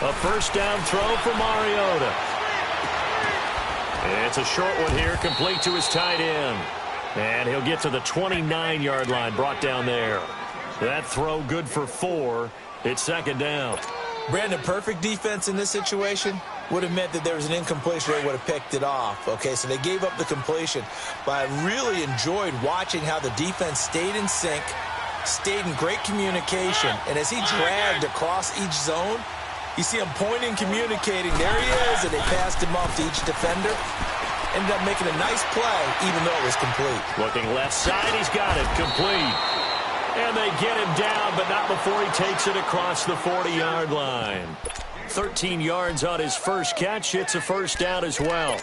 A first down throw for Mariota. It's a short one here, complete to his tight end. And he'll get to the 29-yard line, brought down there. That throw good for 4. It's second down. Brandon, perfect defense in this situation would have meant that there was an incompletion. They would have picked it off. Okay, so they gave up the completion. But I really enjoyed watching how the defense stayed in sync, stayed in great communication. And as he dragged across each zone, you see him pointing, communicating. There he is, and they passed him off to each defender. Ended up making a nice play, even though it was complete. Looking left side, he's got it, complete. And they get him down, but not before he takes it across the 40-yard line. 13 yards on his first catch. It's a first down as well.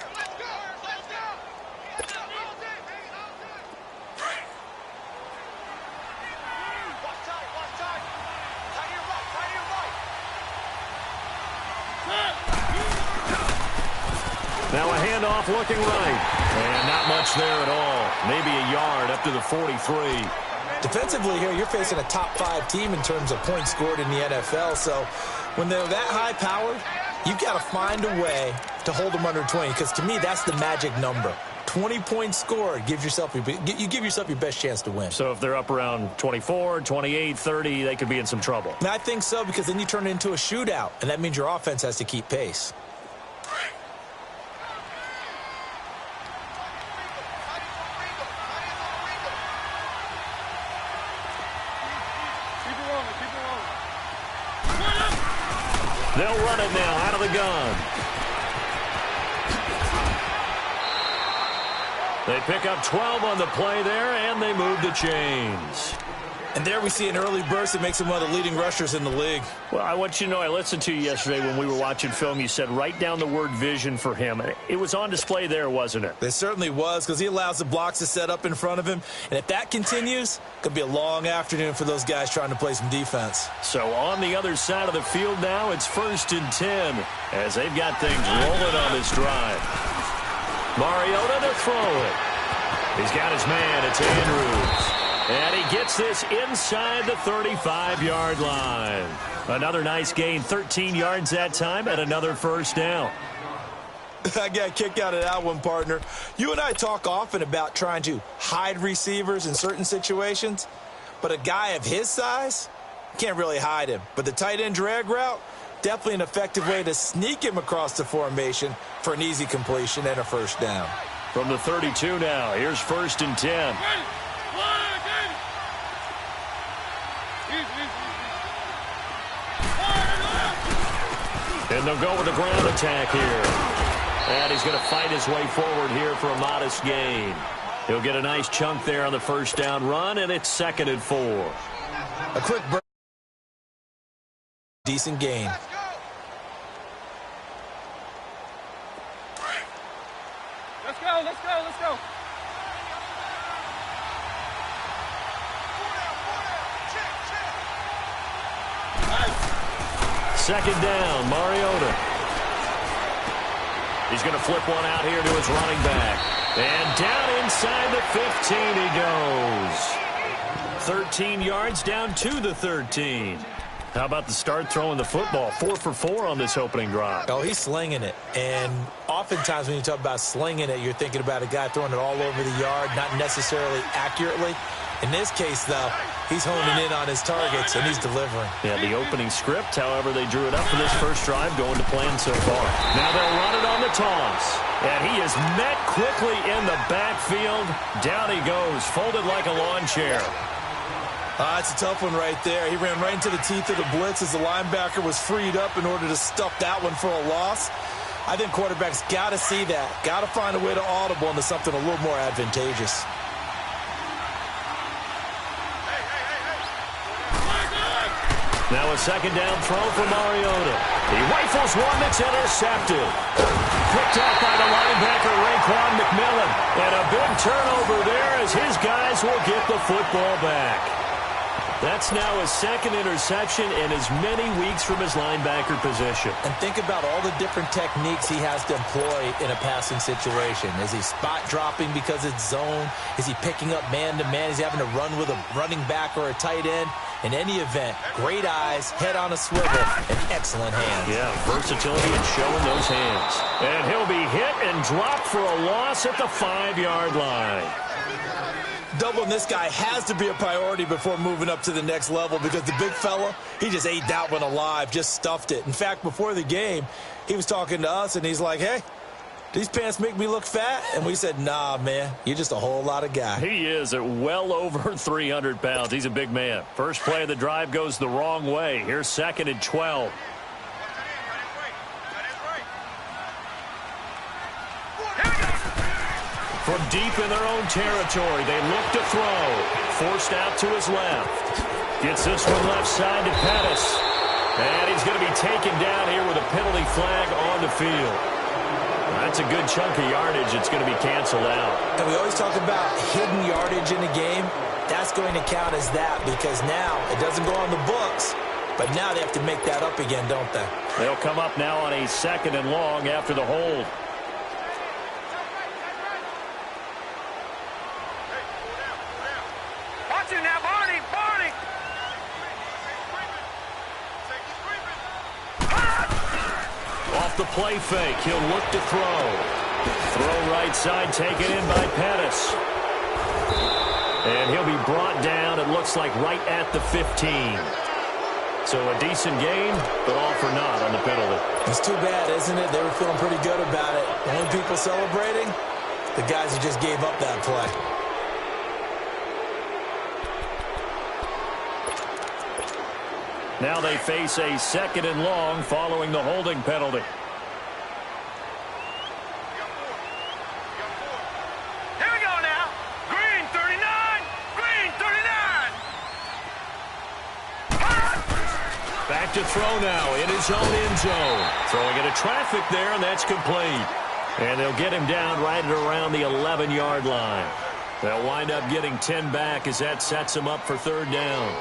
Now a handoff looking right. And not much there at all. Maybe a yard up to the 43. Defensively here, you're facing a top-5 team in terms of points scored in the NFL. So when they're that high-powered, you've got to find a way to hold them under 20. Because to me, that's the magic number. 20 points scored, you give yourself your best chance to win. So if they're up around 24, 28, 30, they could be in some trouble. And I think so, because then you turn it into a shootout, and that means your offense has to keep pace. They'll run it now out of the gun. They pick up 12 on the play there, and they move the chains. And there we see an early burst that makes him one of the leading rushers in the league. Well, I want you to know, I listened to you yesterday when we were watching film. You said write down the word vision for him. It was on display there, wasn't it? It certainly was, because he allows the blocks to set up in front of him. And if that continues, it could be a long afternoon for those guys trying to play some defense. So on the other side of the field now, it's 1st and 10 as they've got things rolling on this drive. Mariota to throw it. He's got his man. It's Andrews. And he gets this inside the 35-yard line. Another nice gain, 13 yards that time, and another first down. I got a kick out of that one, partner. You and I talk often about trying to hide receivers in certain situations, but a guy of his size can't really hide him. But the tight end drag route, definitely an effective way to sneak him across the formation for an easy completion and a first down. From the 32 now, here's 1st and 10. And they'll go with the ground attack here. And he's going to fight his way forward here for a modest gain. He'll get a nice chunk there on the first down run, and it's 2nd and 4. A quick break. Decent gain. Let's go, let's go, let's go. Second down, Mariota. He's going to flip one out here to his running back. And down inside the 15 he goes. 13 yards down to the 13. How about the start throwing the football? 4 for 4 on this opening drive. Oh, he's slinging it. And oftentimes when you talk about slinging it, you're thinking about a guy throwing it all over the yard, not necessarily accurately. In this case, though, he's honing in on his targets, and he's delivering. Yeah, the opening script, however, they drew it up for this first drive, going to plan so far. Now they'll run it on the toss. And he is met quickly in the backfield. Down he goes, folded like a lawn chair. It's a tough one right there. He ran right into the teeth of the blitz as the linebacker was freed up in order to stuff that one for a loss. I think quarterbacks got to see that. Got to find a way to audible into something a little more advantageous. Now a second down throw for Mariota. He rifles one that's intercepted. Picked off by the linebacker, Raekwon McMillan. And a big turnover there as his guys will get the football back. That's now his second interception in as many weeks from his linebacker position. And think about all the different techniques he has to employ in a passing situation. Is he spot dropping because it's zone? Is he picking up man-to-man? Is he having to run with a running back or a tight end? In any event, great eyes, head on a swivel, and excellent hands. Yeah, versatility and showing those hands. And he'll be hit and dropped for a loss at the 5-yard line. Doubling this guy has to be a priority before moving up to the next level because the big fella, he just ate that one alive, just stuffed it. In fact, before the game, he was talking to us, and he's like, hey, these pants make me look fat? And we said, nah, man, you're just a whole lot of guy. He is at well over 300 pounds. He's a big man. First play of the drive goes the wrong way. Here's 2nd and 12. From deep in their own territory, they look to throw. Forced out to his left. Gets this one left side to Pettis. And he's going to be taken down here with a penalty flag on the field. That's a good chunk of yardage. It's going to be canceled out. And we always talk about hidden yardage in a game. That's going to count as that because now it doesn't go on the books, but now they have to make that up again, don't they? They'll come up now on a 2nd and long after the hold. Watch it now, Barney, Barney. Off the play fake, he'll look to throw. Throw right side, taken in by Pettis. And he'll be brought down, it looks like, right at the 15. So a decent game, but all for naught on the penalty. It's too bad, isn't it? They were feeling pretty good about it. The only people celebrating, the guys who just gave up that play. Now they face a 2nd and long following the holding penalty. Here we go now. Green 39. Green 39. Back to throw now in his own end zone. Throwing into traffic there, and that's complete. And they'll get him down right at around the 11-yard line. They'll wind up getting 10 back as that sets him up for 3rd down.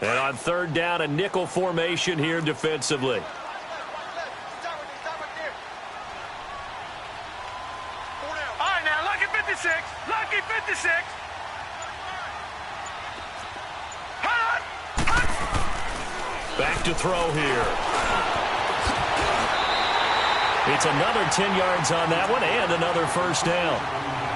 And on 3rd down, a nickel formation here defensively. All right, now, lucky 56. Lucky 56. Back to throw here. It's another 10 yards on that one and another 1st down.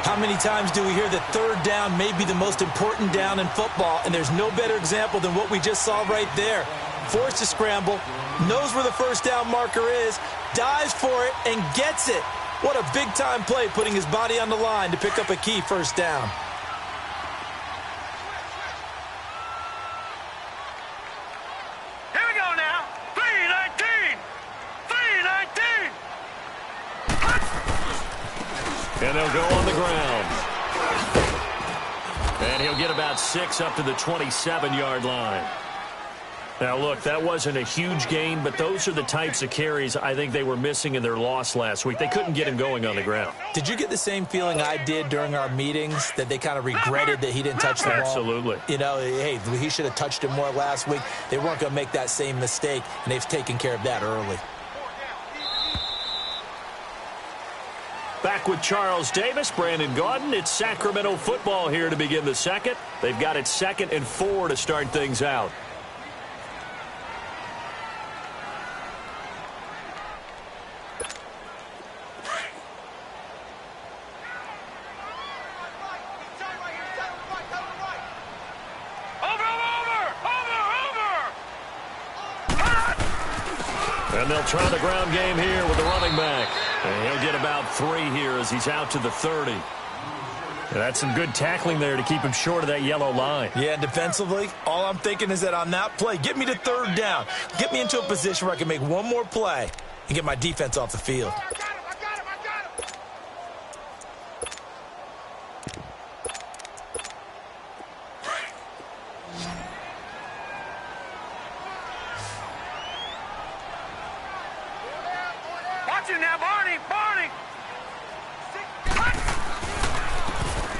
How many times do we hear that 3rd down may be the most important down in football, and there's no better example than what we just saw right there. Forced to scramble, knows where the 1st down marker is, dives for it, and gets it. What a big-time play, putting his body on the line to pick up a key 1st down. Here we go now. 319. 319. And they'll go on the ground. And he'll get about 6 up to the 27-yard line. Now, look, that wasn't a huge gain, but those are the types of carries I think they were missing in their loss last week. They couldn't get him going on the ground. Did you get the same feeling I did during our meetings, that they kind of regretted that he didn't touch the ball? Absolutely. You know, hey, he should have touched him more last week. They weren't going to make that same mistake, and they've taken care of that early. Back with Charles Davis, Brandon Gaudin. It's Sacramento football here to begin the 2nd. They've got it 2nd and 4 to start things out. And they'll try the ground game here with the running back. And he'll get about 3 here as he's out to the 30. And that's some good tackling there to keep him short of that yellow line. Yeah, defensively, all I'm thinking is that on that play, get me to 3rd down. Get me into a position where I can make one more play and get my defense off the field. Now, Barney, Barney.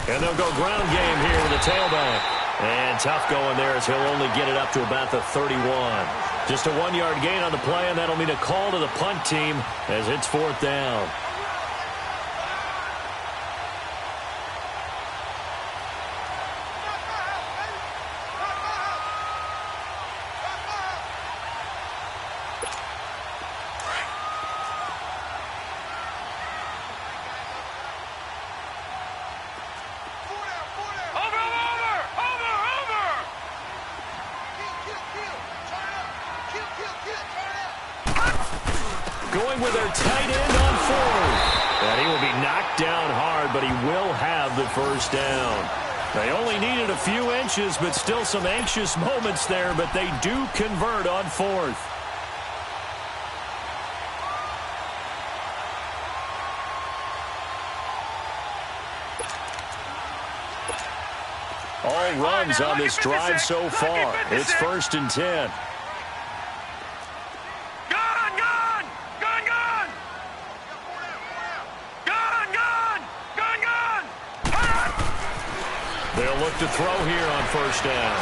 And they'll go ground game here with the tailback. And tough going there as he'll only get it up to about the 31. Just a 1-yard gain on the play, and that'll mean a call to the punt team as it's 4th down. Going with their tight end on 4th. And he will be knocked down hard, but he will have the first down. They only needed a few inches, but still some anxious moments there, but they do convert on 4th. All runs on this drive so far. It's 1st and 10. They'll look to throw here on 1st down.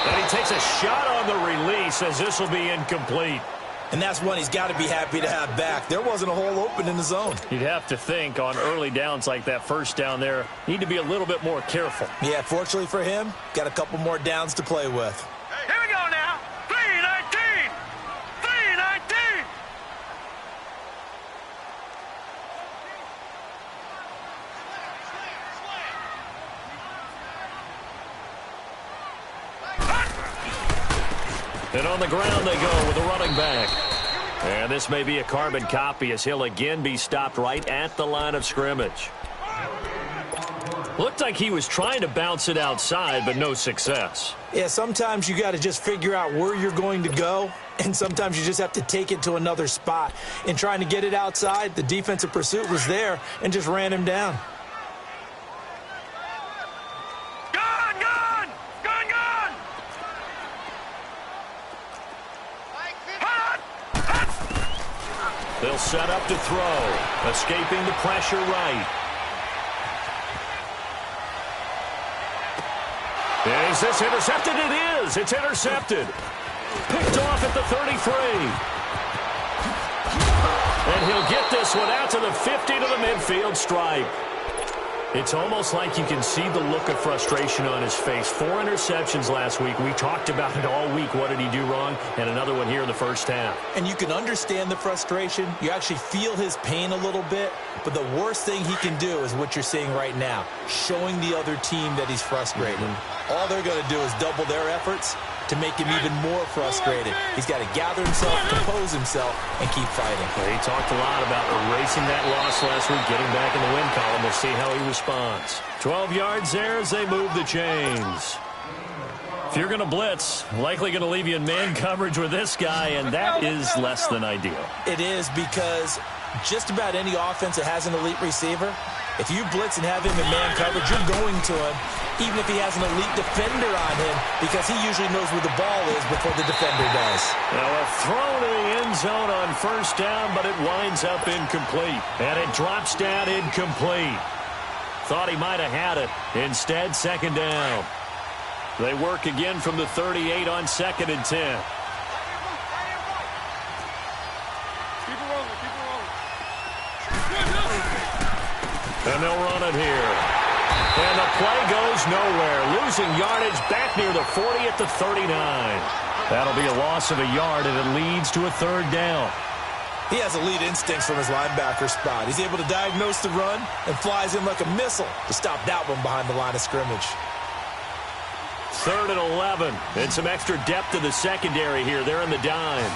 And he takes a shot on the release as this will be incomplete. And that's one he's got to be happy to have back. There wasn't a hole open in the zone. You'd have to think on early downs like that 1st down there, need to be a little bit more careful. Yeah, fortunately for him, got a couple more downs to play with. Here we go now. 3-19. 3-19. And on the ground they go with the running back. And this may be a carbon copy as he'll again be stopped right at the line of scrimmage. Looked like he was trying to bounce it outside, but no success. Yeah, sometimes you got to just figure out where you're going to go, and sometimes you just have to take it to another spot. In trying to get it outside, the defensive pursuit was there and just ran him down. They'll set up to throw, escaping the pressure right. Is this intercepted? It is. It's intercepted. Picked off at the 33. And he'll get this one out to the 50 to the midfield stripe. It's almost like you can see the look of frustration on his face. 4 interceptions last week. We talked about it all week. What did he do wrong? And another one here in the 1st half. And you can understand the frustration. You actually feel his pain a little bit. But the worst thing he can do is what you're seeing right now, showing the other team that he's frustrated. All they're going to do is double their efforts to make him even more frustrated. He's got to gather himself, compose himself, and keep fighting. Well, he talked a lot about erasing that loss last week, getting back in the win column. We'll see how he responds. 12 yards there as they move the chains. If you're going to blitz, likely going to leave you in man coverage with this guy, and that is less than ideal. It is, because just about any offense that has an elite receiver, if you blitz and have him in man coverage, you're going to him, even if he has an elite defender on him, because he usually knows where the ball is before the defender does. Now a throw to the end zone on 1st down, but it winds up incomplete. And it drops down incomplete. Thought he might have had it. Instead, 2nd down. They work again from the 38 on 2nd and 10. And they'll run it here. And the play goes nowhere. Losing yardage back near the 40 at the 39. That'll be a loss of a yard, and it leads to a 3rd down. He has elite instincts from his linebacker spot. He's able to diagnose the run and flies in like a missile to stop that one behind the line of scrimmage. 3rd and 11. And some extra depth in the secondary here. They're in the dime.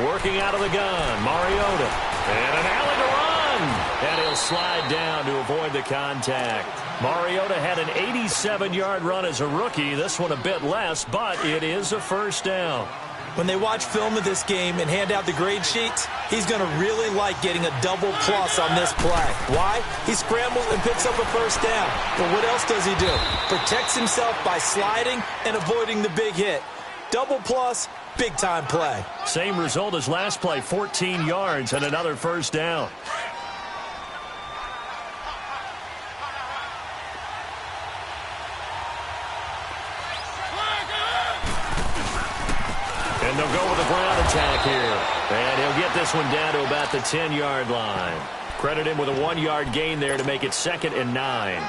Working out of the gun, Mariota. And an alley to run. And he'll slide down to avoid the contact. Mariota had an 87-yard run as a rookie. This one a bit less, but it is a 1st down. When they watch film of this game and hand out the grade sheets, he's going to really like getting a double plus on this play. Why? He scrambles and picks up a 1st down. But what else does he do? Protects himself by sliding and avoiding the big hit. Double plus, big-time play. Same result as last play, 14 yards and another 1st down. And they'll go with a ground attack here. And he'll get this one down to about the 10-yard line. Credit him with a 1-yard gain there to make it 2nd and 9.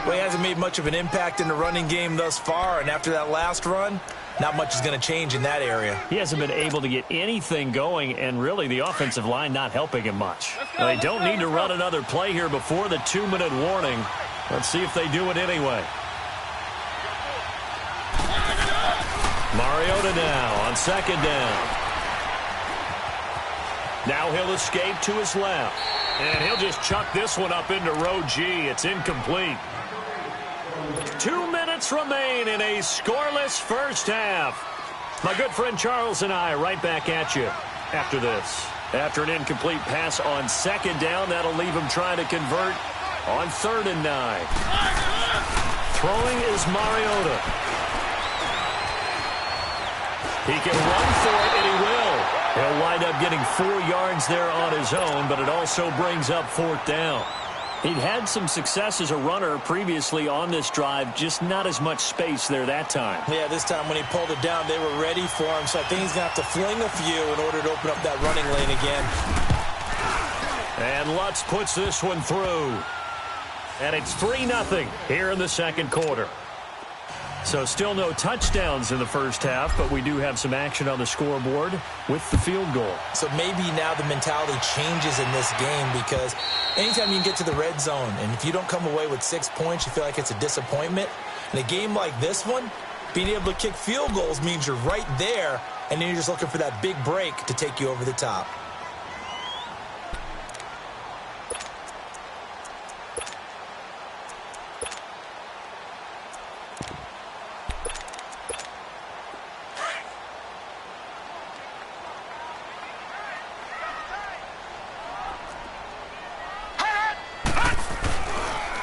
Well, he hasn't made much of an impact in the running game thus far, and after that last run, not much is going to change in that area. He hasn't been able to get anything going, and really the offensive line not helping him much. They don't need to run another play here before the 2-minute warning. Let's see if they do it anyway. Mariota now on 2nd down. Now he'll escape to his left. And he'll just chuck this one up into row G. It's incomplete. 2 minutes remain in a scoreless first half. My good friend Charles and I right back at you after this. After an incomplete pass on 2nd down, that'll leave him trying to convert on 3rd and 9. Throwing is Mariota. He can run for it, and he will. He'll wind up getting 4 yards there on his own, but it also brings up 4th down. He'd had some success as a runner previously on this drive, just not as much space there that time. Yeah, this time when he pulled it down, they were ready for him, so I think he's going to have to fling a few in order to open up that running lane again. And Lutz puts this one through. And it's 3-0 here in the 2nd quarter. So still no touchdowns in the first half, but we do have some action on the scoreboard with the field goal. So maybe now the mentality changes in this game, because anytime you can get to the red zone, and if you don't come away with 6 points, you feel like it's a disappointment. In a game like this one, being able to kick field goals means you're right there, and then you're just looking for that big break to take you over the top.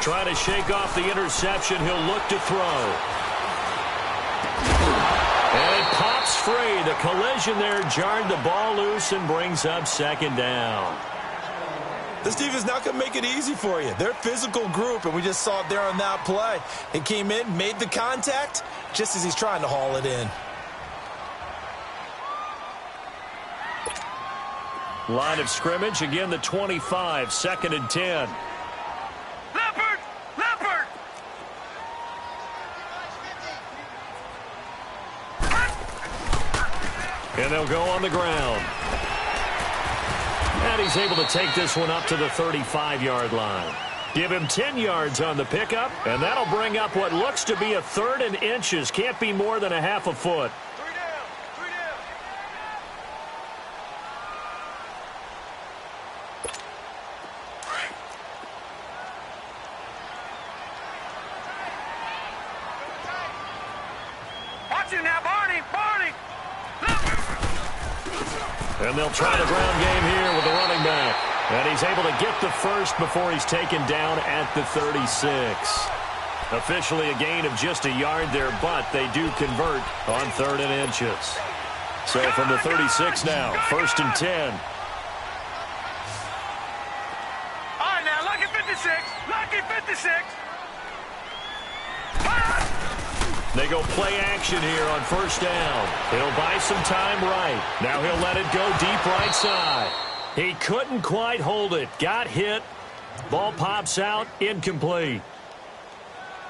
Trying to shake off the interception. He'll look to throw. And it pops free. The collision there jarred the ball loose and brings up 2nd down. This defense not going to make it easy for you. They're a physical group, and we just saw it there on that play. It came in, made the contact, just as he's trying to haul it in. Line of scrimmage, again the 25, 2nd and 10. And they'll go on the ground. And he's able to take this one up to the 35-yard line. Give him 10 yards on the pickup, and that'll bring up what looks to be a 3rd and inches. Can't be more than a half a foot. Watch it now, Barney! And they'll try the ground game here with the running back. And he's able to get the first before he's taken down at the 36. Officially a gain of just a yard there, but they do convert on 3rd and inches. So from the 36 now, 1st and 10. All right, now, lucky 56. Lucky 56. They go play action here on 1st down. He'll buy some time right. Now he'll let it go deep right side. He couldn't quite hold it. Got hit. Ball pops out. Incomplete.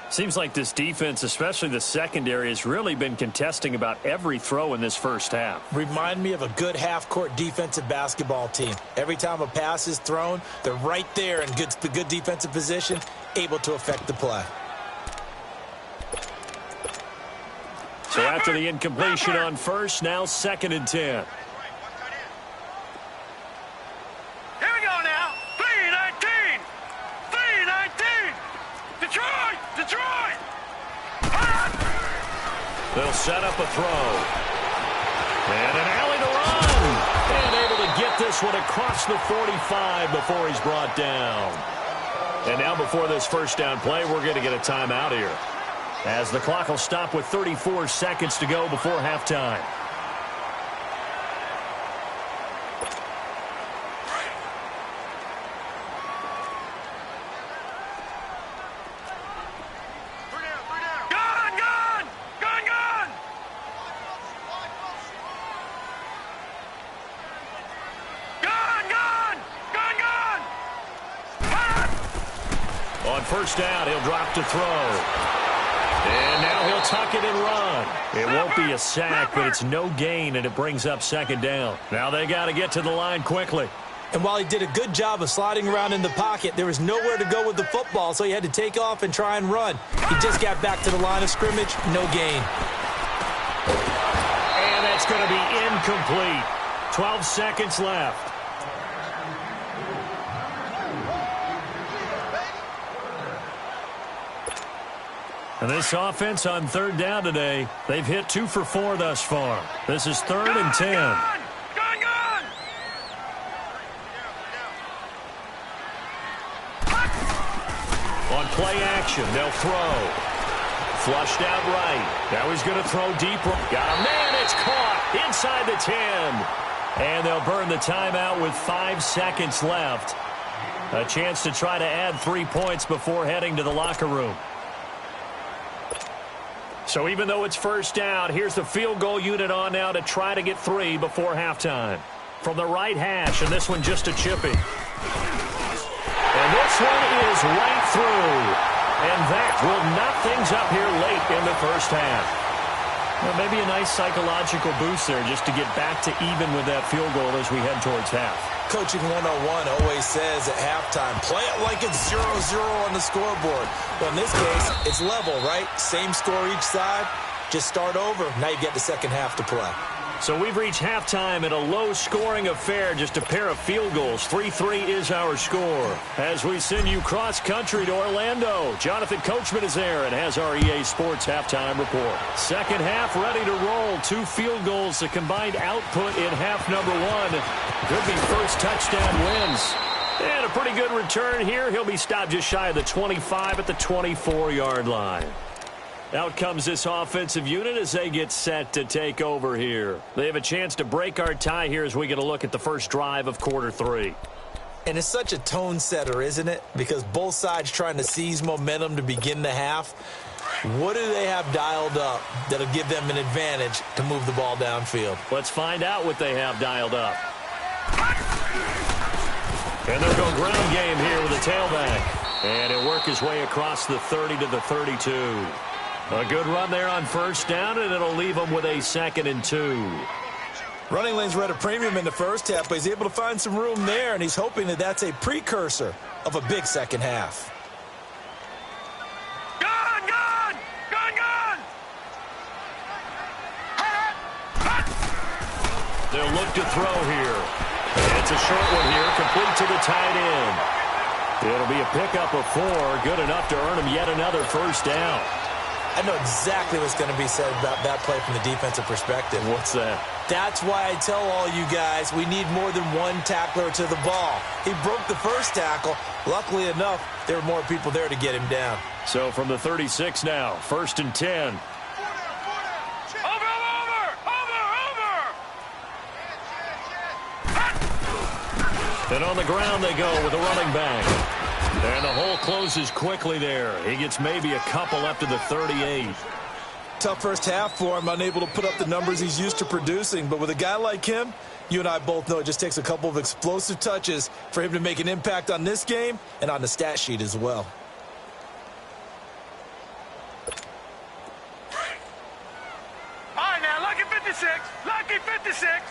Seems like this defense, especially the secondary, has really been contesting about every throw in this first half. Remind me of a good half-court defensive basketball team. Every time a pass is thrown, they're right there in good defensive position, able to affect the play. So after the incompletion on 1st, now 2nd and 10. Here we go now. 3-19. 3-19. Detroit. They'll set up a throw. And an alley to run. And able to get this one across the 45 before he's brought down. And now before this 1st down play, we're going to get a timeout here, as the clock will stop with 34 seconds to go before halftime. Gun! On first down, he'll drop to throw. And now he'll tuck it and run. It won't be a sack, but it's no gain, and it brings up second down. Now they got to get to the line quickly. And while he did a good job of sliding around in the pocket, there was nowhere to go with the football, so he had to take off and try and run. He just got back to the line of scrimmage, no gain. And that's going to be incomplete. 12 seconds left. And this offense on third down today, they've hit 2 for 4 thus far. This is 3rd and 10. On play action, they'll throw. Flushed out right. Now he's going to throw deep. Got a man, it's caught inside the 10. And they'll burn the timeout with 5 seconds left. A chance to try to add 3 points before heading to the locker room. So even though it's first down, here's the field goal unit on now to try to get 3 before halftime. From the right hash, and this one just a chippy. And this one is right through. And that will knock things up here late in the first half. Well, maybe a nice psychological boost there just to get back to even with that field goal as we head towards half. Coaching 101 always says at halftime, play it like it's 0-0 on the scoreboard. Well, in this case, it's level, right? Same score each side. Just start over. Now you get the second half to play. So we've reached halftime in a low-scoring affair, just a pair of field goals. 3-3 is our score. As we send you cross-country to Orlando, Jonathan Coachman is there and has our EA Sports halftime report. Second half ready to roll. 2 field goals, the combined output in half number 1. Could be first touchdown wins. And a pretty good return here. He'll be stopped just shy of the 25 at the 24-yard line. Out comes this offensive unit as they get set to take over here. They have a chance to break our tie here as we get a look at the first drive of quarter 3. And it's such a tone setter, isn't it? Because both sides trying to seize momentum to begin the half. What do they have dialed up that'll give them an advantage to move the ball downfield? Let's find out what they have dialed up. And they'll go ground game here with a tailback. And he'll work his way across the 30 to the 32. A good run there on first down, and it'll leave him with a 2nd and 2. Running lanes were at a premium in the first half, but he's able to find some room there, and he's hoping that that's a precursor of a big second half. Gun! Gun! Gun! Gun! They'll look to throw here. It's a short one here, complete to the tight end. It'll be a pickup of 4, good enough to earn him yet another first down. I know exactly what's going to be said about that play from the defensive perspective. What's that? That's why I tell all you guys we need more than one tackler to the ball. He broke the first tackle. Luckily enough, there were more people there to get him down. So from the 36 now, 1st and 10. And on the ground they go with a running back. And the hole closes quickly there. He gets maybe a couple up to the 38. Tough first half for him, unable to put up the numbers he's used to producing. But with a guy like him, you and I both know it just takes a couple of explosive touches for him to make an impact on this game and on the stat sheet as well. All right, now, lucky 56. Lucky 56.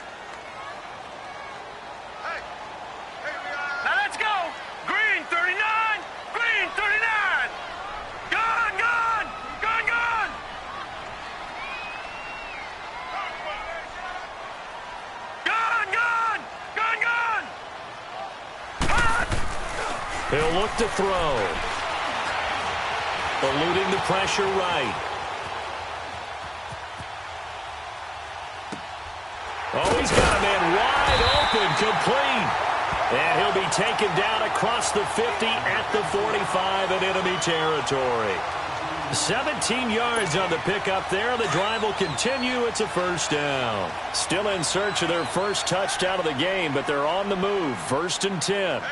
Now let's go. Green 39. Green 39. Gun, gun. Gun, gun. Gun, gun. Gun, gun. Hot. He'll look to throw. Eluding the pressure right. Oh, he's got a man wide open, complete. And he'll be taken down across the 50 at the 45 in enemy territory. 17 yards on the pickup there. The drive will continue. It's a first down. Still in search of their first touchdown of the game, but they're on the move. 1st and 10.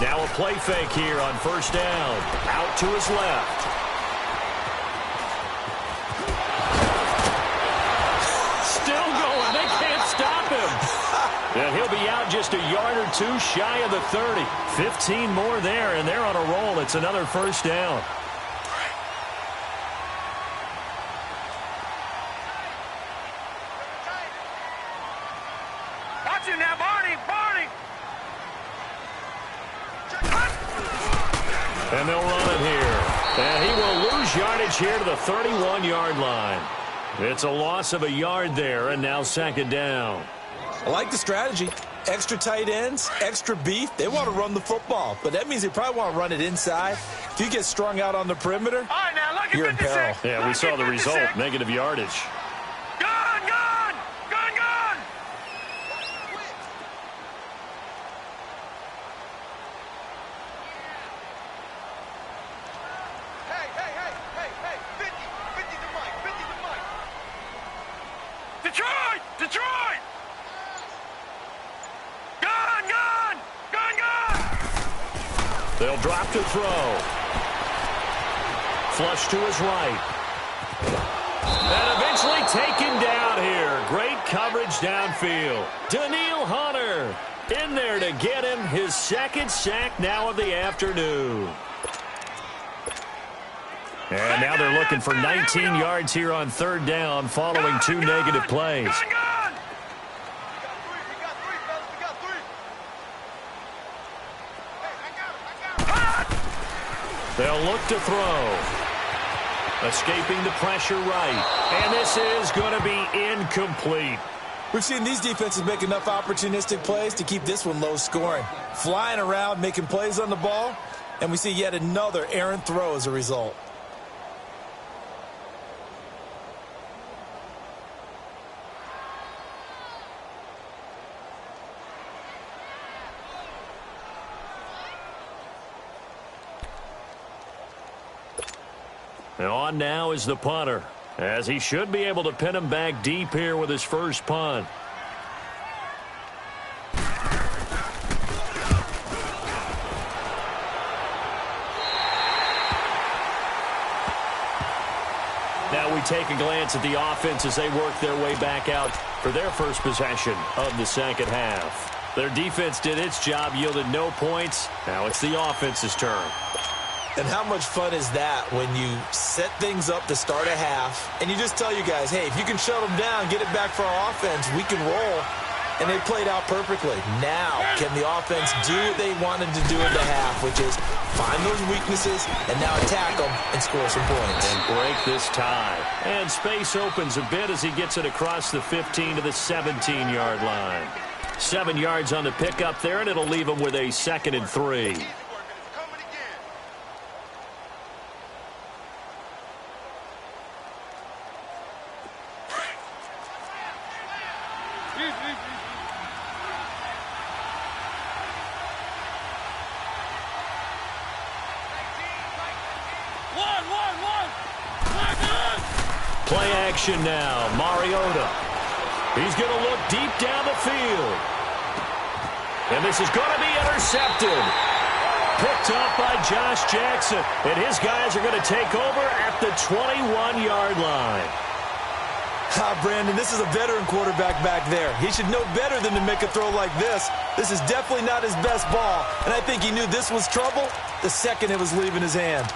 Now a play fake here on first down. Out to his left. just a yard or two shy of the 30. 15 more there, and they're on a roll. It's another first down. Watch him now, Barney! Barney! And they'll run it here. And he will lose yardage here to the 31-yard line. It's a loss of a yard there, and now second down. I like the strategy. Extra tight ends, extra beef. They want to run the football, but that means they probably want to run it inside. If you get strung out on the perimeter, All right, now, look at you're in 56. peril. Yeah, we saw the result, negative yardage. Gun, gun! Gun, gun! Hey, 50 to Mike, 50 to Mike. Detroit! Detroit! Gun, gun! Gun, gun! They'll drop to throw. Flush to his right. And eventually taken down here. Great coverage downfield. Daniil Hunter in there to get him his second sack now of the afternoon. And now they're looking for 19 yards here on third down following two negative plays. Gun, gun! They'll look to throw. Escaping the pressure right. And this is going to be incomplete. We've seen these defenses make enough opportunistic plays to keep this one low scoring. Flying around, making plays on the ball, and we see yet another errant throw as a result. And on now is the punter, as he should be able to pin him back deep here with his first punt. Now we take a glance at the offense as they work their way back out for their first possession of the second half. Their defense did its job, yielded no points. Now it's the offense's turn. And how much fun is that when you set things up to start a half and you just tell you guys, hey, if you can shut them down, get it back for our offense, we can roll. And they played out perfectly. Now, can the offense do what they wanted to do in the half, which is find those weaknesses and now attack them and score some points. And break this tie. And space opens a bit as he gets it across the 15 to the 17-yard line. 7 yards on the pickup there, and it'll leave him with a 2nd and 3. Play action now. Mariota. He's going to look deep down the field. And this is going to be intercepted. Picked up by Josh Jackson. And his guys are going to take over at the 21-yard line. Brandon, this is a veteran quarterback back there. He should know better than to make a throw like this. This is definitely not his best ball. And I think he knew this was trouble the second it was leaving his hand.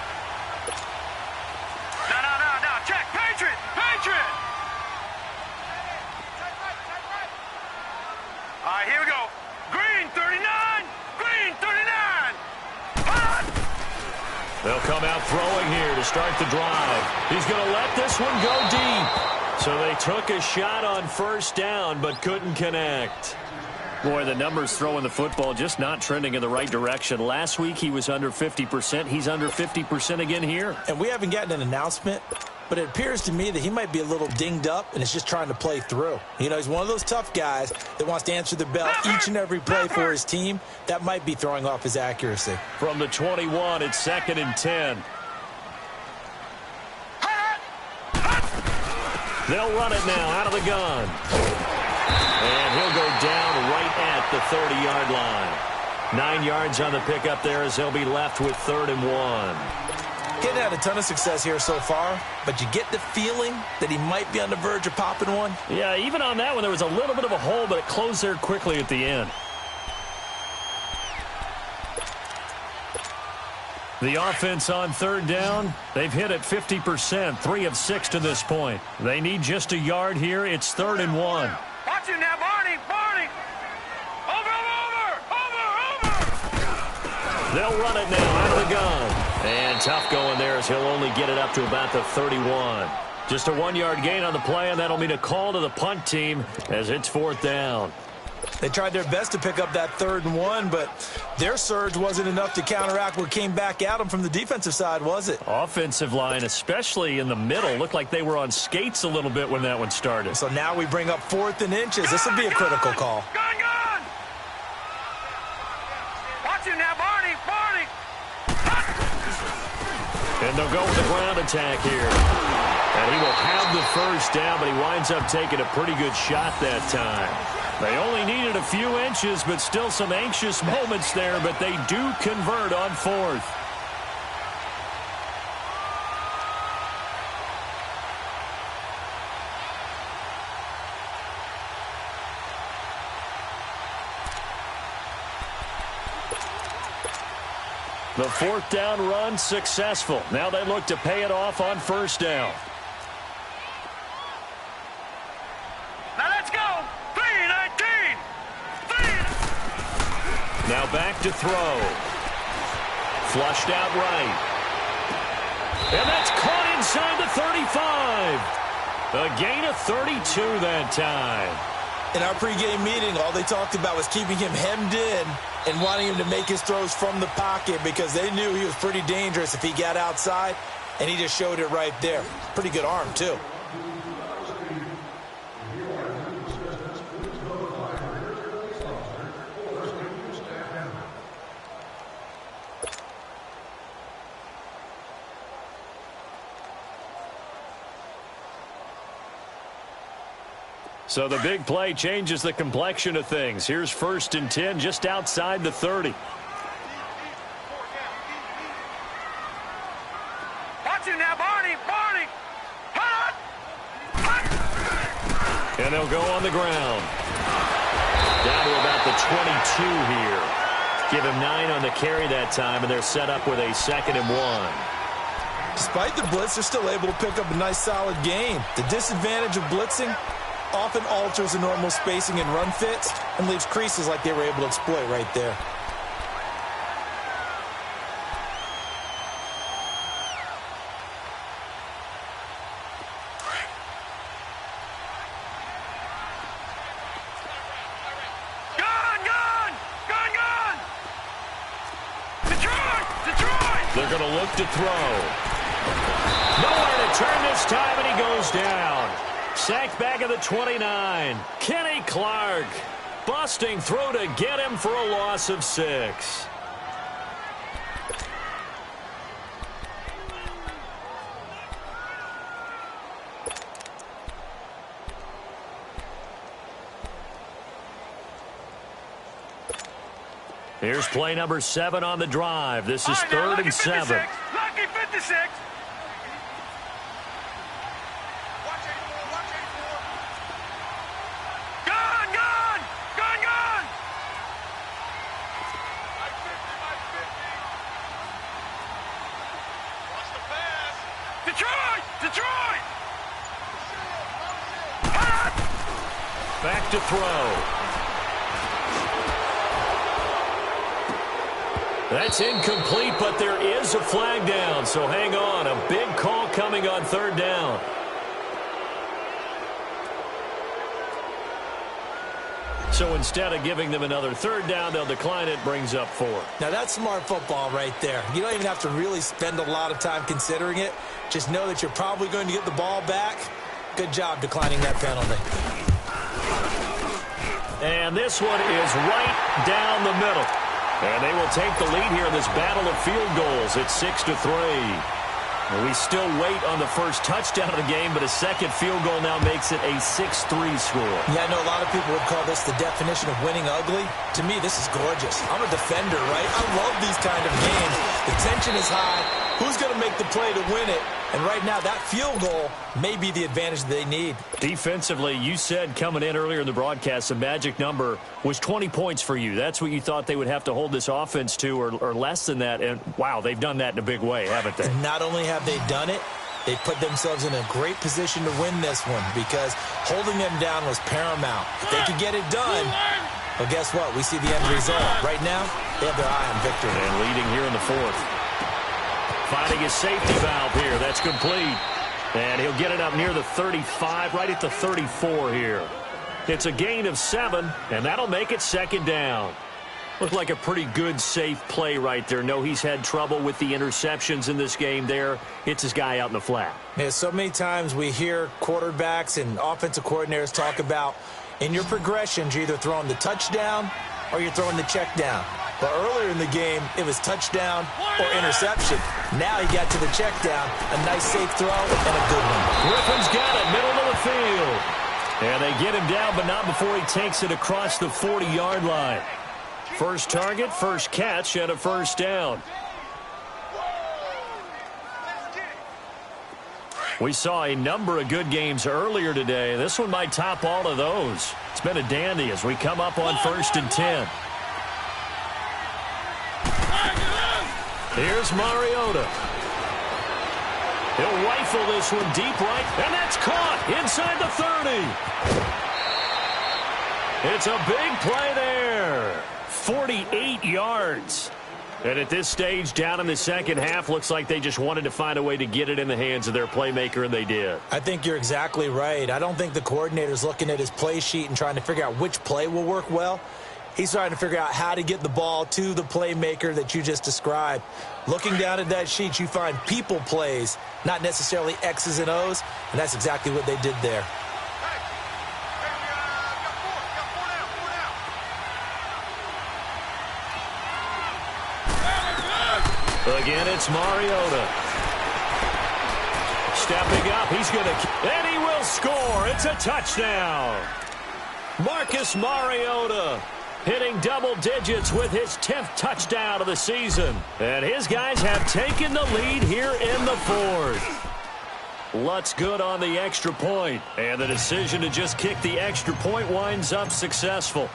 All right, here we go. Green 39. Green 39. They'll come out throwing here to start the drive. He's going to let this one go deep. So they took a shot on first down but couldn't connect. Boy, the numbers throwing the football just not trending in the right direction. Last week he was under 50%. He's under 50% again here. And we haven't gotten an announcement, but it appears to me that he might be a little dinged up and is just trying to play through. You know, he's one of those tough guys that wants to answer the bell each and every play for his team. That might be throwing off his accuracy. From the 21, it's 2nd and 10. They'll run it now out of the gun. And he'll go down right at the 30-yard line. 9 yards on the pickup there as they'll be left with 3rd and 1. Getting had a ton of success here so far, but you get the feeling that he might be on the verge of popping one. Yeah, even on that one, there was a little bit of a hole, but it closed there quickly at the end. The offense on third down, they've hit it 50%, 3 of 6 to this point. They need just a yard here. It's 3rd and 1. Watch it now, Barney. They'll run it now out of the gun. And tough going there as he'll only get it up to about the 31. Just a 1-yard gain on the play, and that'll mean a call to the punt team as it's 4th down. They tried their best to pick up that 3rd and 1, but their surge wasn't enough to counteract what came back at them from the defensive side, was it? Offensive line, especially in the middle, looked like they were on skates a little bit when that one started. So now we bring up 4th and inches. This will be a critical call. Gun! Watch it now, Barney. And they'll go with the ground attack here. And he will have the 1st down, but he winds up taking a pretty good shot that time. They only needed a few inches, but still some anxious moments there, but they do convert on 4th. The 4th down run successful. Now they look to pay it off on 1st down. Now let's go. 3-19. Now back to throw. Flushed out right. And that's caught inside the 35. A gain of 32 that time. In our pregame meeting, all they talked about was keeping him hemmed in and wanting him to make his throws from the pocket because they knew he was pretty dangerous if he got outside, and he just showed it right there. Pretty good arm, too. So the big play changes the complexion of things. Here's 1st and 10 just outside the 30. Watch it now, Barney. Hut! And they'll go on the ground. Down to about the 22 here. Give him 9 on the carry that time, and they're set up with a 2nd and 1. Despite the blitz, they're still able to pick up a nice, solid gain. The disadvantage of blitzing often alters the normal spacing and run fits and leaves creases like they were able to exploit right there. Gun! Detroit! They're going to look to throw. Nowhere to turn this time, and he goes down. Sacked back at the 29. Kenny Clark busting through to get him for a loss of 6. Here's play number 7 on the drive. This is 3rd and 7. Lucky 56. Detroit! Back to throw. That's incomplete, but there is a flag down, so hang on. A big call coming on 3rd down. So instead of giving them another 3rd down, they'll decline it, brings up 4. Now that's smart football right there. You don't even have to really spend a lot of time considering it. Just know that you're probably going to get the ball back. Good job declining that penalty. And this one is right down the middle. And they will take the lead here in this battle of field goals. It's 6-3. And we still wait on the first touchdown of the game, but a second field goal now makes it a 6-3 score. Yeah, I know a lot of people would call this the definition of winning ugly. To me, this is gorgeous. I'm a defender, right? I love these kind of games. The tension is high. Who's going to make the play to win it? And right now, that field goal may be the advantage they need. Defensively, you said coming in earlier in the broadcast, the magic number was 20 points for you. That's what you thought they would have to hold this offense to, or less than that. And, wow, they've done that in a big way, haven't they? And not only have they done it, they put themselves in a great position to win this one because holding them down was paramount. If they could get it done, well, guess what? We see the end result. Right now, they have their eye on victory. And leading here in the fourth. Finding his safety valve here. That's complete. And he'll get it up near the 35, right at the 34 here. It's a gain of 7, and that'll make it second down. Looked like a pretty good, safe play right there. No, he's had trouble with the interceptions in this game there. Hits his guy out in the flat. Yeah, so many times we hear quarterbacks and offensive coordinators talk about in your progressions, you're either throwing the touchdown or you're throwing the check down. But earlier in the game, it was touchdown or interception. Now he got to the check down. A nice safe throw and a good one. Griffin's got it, middle of the field. And they get him down, but not before he takes it across the 40-yard line. First target, first catch, and a first down. We saw a number of good games earlier today. This one might top all of those. It's been a dandy as we come up on 1st and 10. Here's Mariota. He'll rifle this one deep right, and that's caught inside the 30. It's a big play there. 48 yards. And at this stage, down in the second half, looks like they just wanted to find a way to get it in the hands of their playmaker, and they did. I think you're exactly right. I don't think the coordinator's looking at his play sheet and trying to figure out which play will work well. He's trying to figure out how to get the ball to the playmaker that you just described. Looking down at that sheet, you find people plays, not necessarily X's and O's, and that's exactly what they did there. Again, it's Mariota. Stepping up, he's going to, and he will score. It's a touchdown. Marcus Mariota hitting double digits with his 10th touchdown of the season. And his guys have taken the lead here in the fourth. Lutz good on the extra point. And the decision to just kick the extra point winds up successful.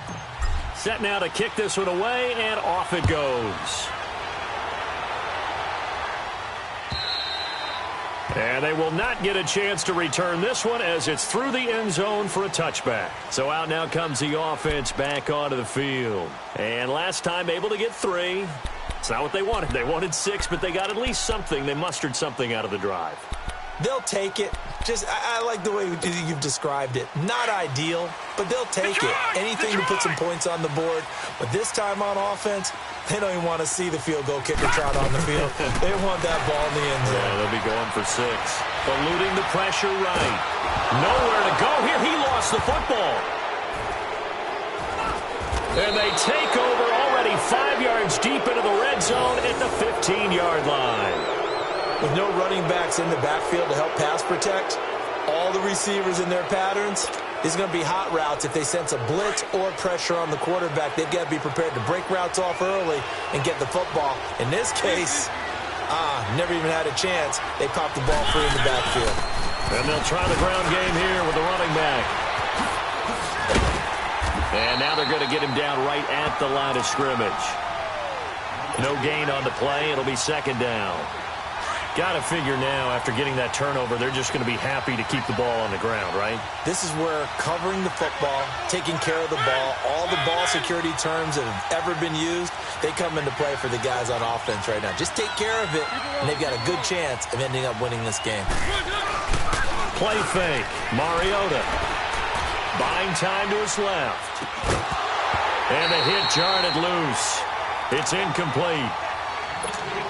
Set now to kick this one away, and off it goes. And they will not get a chance to return this one as it's through the end zone for a touchback. So out now comes the offense back onto the field. And last time able to get 3. It's not what they wanted. They wanted 6, but they got at least something. They mustered something out of the drive. They'll take it. I like the way you've described it. Not ideal, but they'll take it. Anything to put some points on the board. But this time on offense, they don't even want to see the field goal kicker trot on the field. They want that ball in the end zone. Yeah, they'll be going for 6. Eluding the pressure right. Nowhere to go here. He lost the football. And they take over already 5 yards deep into the red zone at the 15-yard line. With no running backs in the backfield to help pass protect, all the receivers in their patterns, these are going to be hot routes if they sense a blitz or pressure on the quarterback. They've got to be prepared to break routes off early and get the football. In this case, never even had a chance. They popped the ball free in the backfield. And they'll try the ground game here with the running back. And now they're going to get him down right at the line of scrimmage. No gain on the play. It'll be second down. Got to figure now, after getting that turnover, they're just going to be happy to keep the ball on the ground, right? This is where covering the football, taking care of the ball, all the ball security terms that have ever been used, they come into play for the guys on offense right now. Just take care of it, and they've got a good chance of ending up winning this game. Play fake. Mariota. Buying time to his left. And the hit jarred it loose. It's incomplete.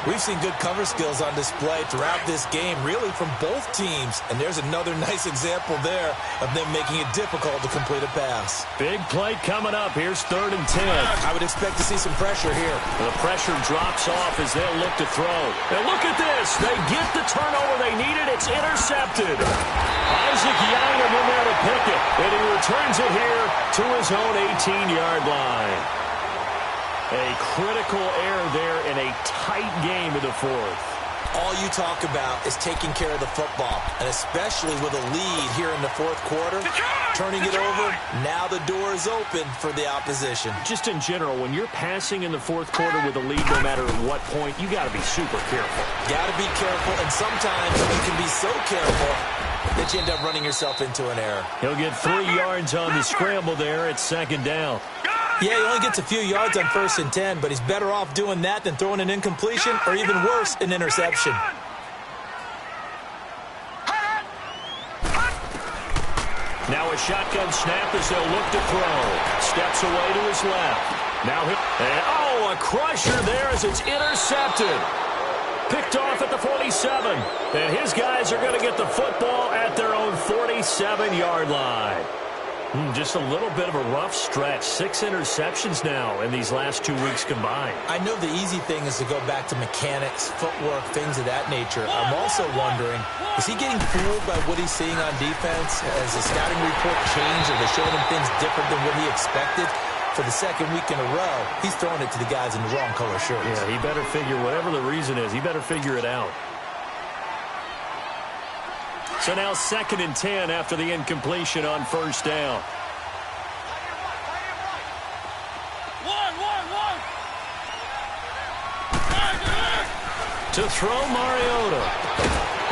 We've seen good cover skills on display throughout this game, really from both teams. And there's another nice example there of them making it difficult to complete a pass. Big play coming up. Here's 3rd and 10. I would expect to see some pressure here. The pressure drops off as they'll look to throw. And look at this. They get the turnover they needed. It's intercepted. Isaac Young in there to pick it. And he returns it here to his own 18-yard line. A critical error there in a tight game in the 4th. All you talk about is taking care of the football, and especially with a lead here in the 4th quarter, turning it over, now the door is open for the opposition. Just in general, when you're passing in the 4th quarter with a lead, no matter at what point, you got to be super careful. Got to be careful, and sometimes you can be so careful that you end up running yourself into an error. He'll get 3 yards on the scramble there. It's 2nd down. Yeah, he only gets a few yards on 1st and 10, but he's better off doing that than throwing an incompletion or even worse, an interception. Now a shotgun snap as they'll look to throw. Steps away to his left. Now a crusher there as it's intercepted. Picked off at the 47. And his guys are going to get the football at their own 47-yard line. Just a little bit of a rough stretch. 6 interceptions now in these last 2 weeks combined. I know the easy thing is to go back to mechanics, footwork, things of that nature. I'm also wondering, is he getting fooled by what he's seeing on defense? Has the scouting report changed? Are they showing him things different than what he expected? For the 2nd week in a row, he's throwing it to the guys in the wrong color shirts. Yeah, he better figure, whatever the reason is, he better figure it out. So now 2nd and 10 after the incompletion on 1st down. To throw Mariota.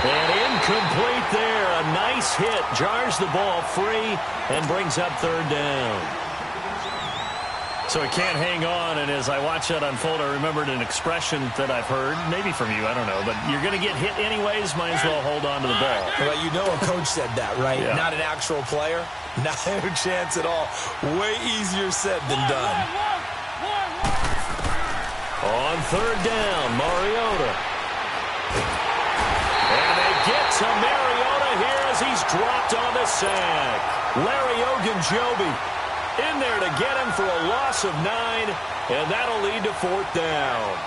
And incomplete there. A nice hit. Jars the ball free and brings up 3rd down. So he can't hang on, and as I watch that unfold, I remembered an expression that I've heard, maybe from you, I don't know, but you're going to get hit anyways, might as well hold on to the ball. Well, you know a coach said that, right? Yeah. Not an actual player. No chance at all. Way easier said than done. On 3rd down, Mariota. And they get to Mariota here as he's dropped on the sack. Larry Ogunjobi in there to get him for a loss of 9, and that'll lead to 4th down.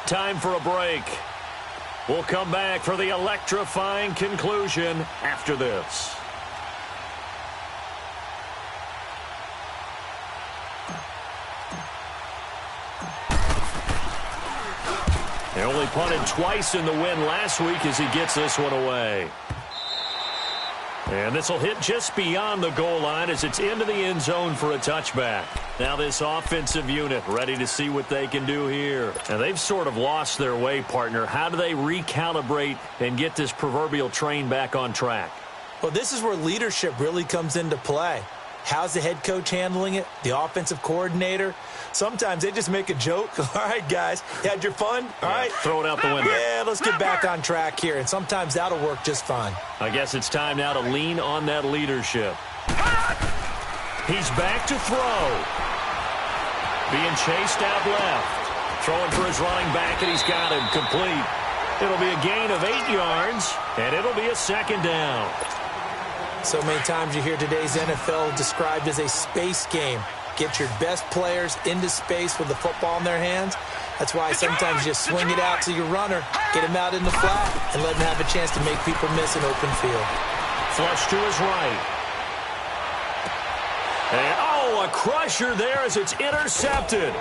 Time for a break. We'll come back for the electrifying conclusion after this. They only punted twice in the win last week as he gets this one away. And this will hit just beyond the goal line as it's into the end zone for a touchback. Now this offensive unit ready to see what they can do here. And they've sort of lost their way, partner. How do they recalibrate and get this proverbial train back on track? Well, this is where leadership really comes into play. How's the head coach handling it? The offensive coordinator? Sometimes they just make a joke. All right, guys, you had your fun? All right. Throw it out the window. Yeah, let's get back on track here. And sometimes that'll work just fine. I guess it's time now to lean on that leadership. He's back to throw. Being chased out left. Throwing for his running back, and he's got him complete. It'll be a gain of 8 yards, and it'll be a 2nd down. So many times you hear today's NFL described as a space game. Get your best players into space with the football in their hands. That's why sometimes you swing it out to your runner, get him out in the flat, and let him have a chance to make people miss an open field. Flush to his right. And, a crusher there as it's intercepted.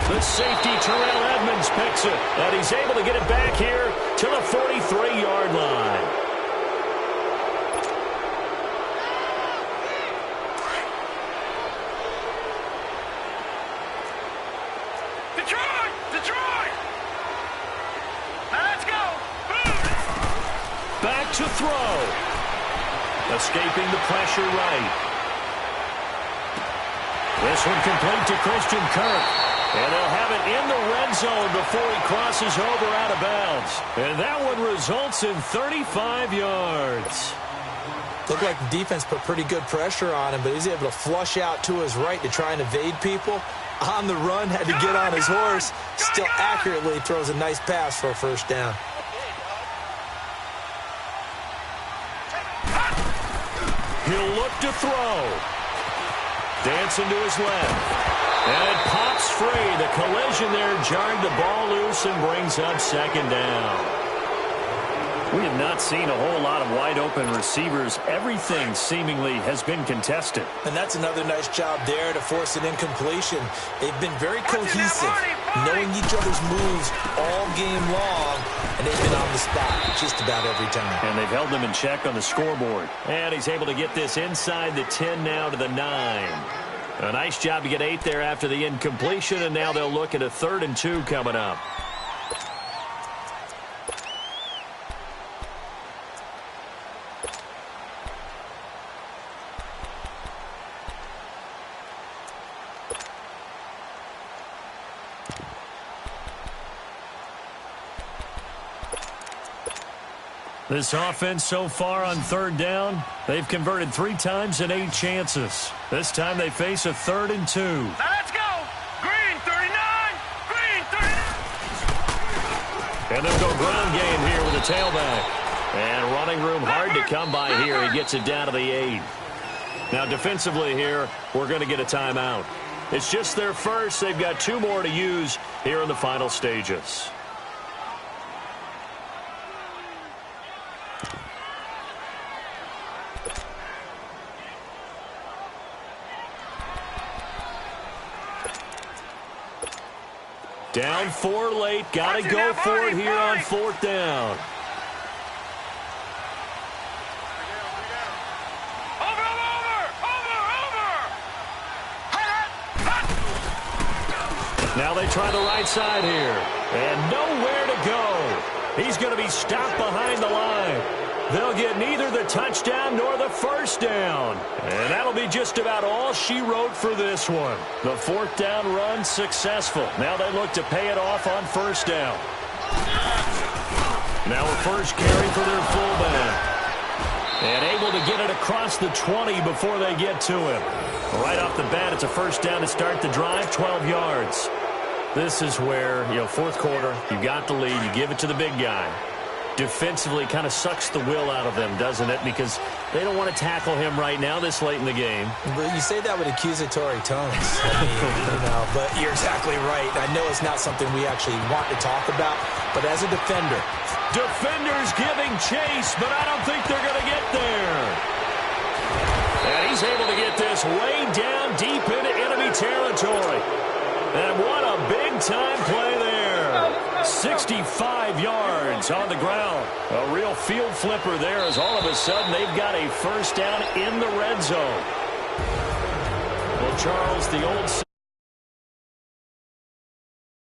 The safety, Terrell Edmonds, picks it, and he's able to get it back here to the 43-yard line. To throw. Escaping the pressure right. This one complete to Christian Kirk. And they'll have it in the red zone before he crosses over out of bounds. And that one results in 35 yards. Looked like the defense put pretty good pressure on him, but he's able to flush out to his right to try and evade people. On the run, had to get on his horse. Still accurately throws a nice pass for a first down. He'll look to throw. Dancing to his left. And it pops free. The collision there jarred the ball loose and brings up second down. We have not seen a whole lot of wide-open receivers. Everything seemingly has been contested. And that's another nice job there to force an incompletion. They've been very cohesive, knowing each other's moves all game long, and they've been on the spot just about every time. And they've held them in check on the scoreboard. And he's able to get this inside the 10 now to the 9. A nice job to get 8 there after the incompletion, and now they'll look at a 3rd and 2 coming up. This offense so far on 3rd down, they've converted 3 times in 8 chances. This time they face a 3rd and 2. Now let's go. Green 39. Green 39. And they'll go ground game here with a tailback. And running room hard to come by here. He gets it down to the 8. Now defensively here, we're going to get a timeout. It's just their first. They've got 2 more to use here in the final stages. Down 4 late. Got to go for it here on 4th down. Now they try the right side here. And nowhere to go. He's going to be stopped behind the line. They'll get neither the touchdown nor the first down. And that'll be just about all she wrote for this one. The 4th down run successful. Now they look to pay it off on 1st down. Now a first carry for their fullback. And able to get it across the 20 before they get to him. Right off the bat, it's a 1st down to start the drive, 12 yards. This is where, 4th quarter, you got the lead, you give it to the big guy. Defensively kind of sucks the will out of them, doesn't it? Because they don't want to tackle him right now this late in the game. But you say that with accusatory tones. But you're exactly right. I know it's not something we actually want to talk about, but as a defender. Defenders giving chase, but I don't think they're going to get there. And he's able to get this way down deep into enemy territory. And what a big-time play there. 65 yards on the ground. A real field flipper there as all of a sudden they've got a 1st down in the red zone. Well, Charles, the old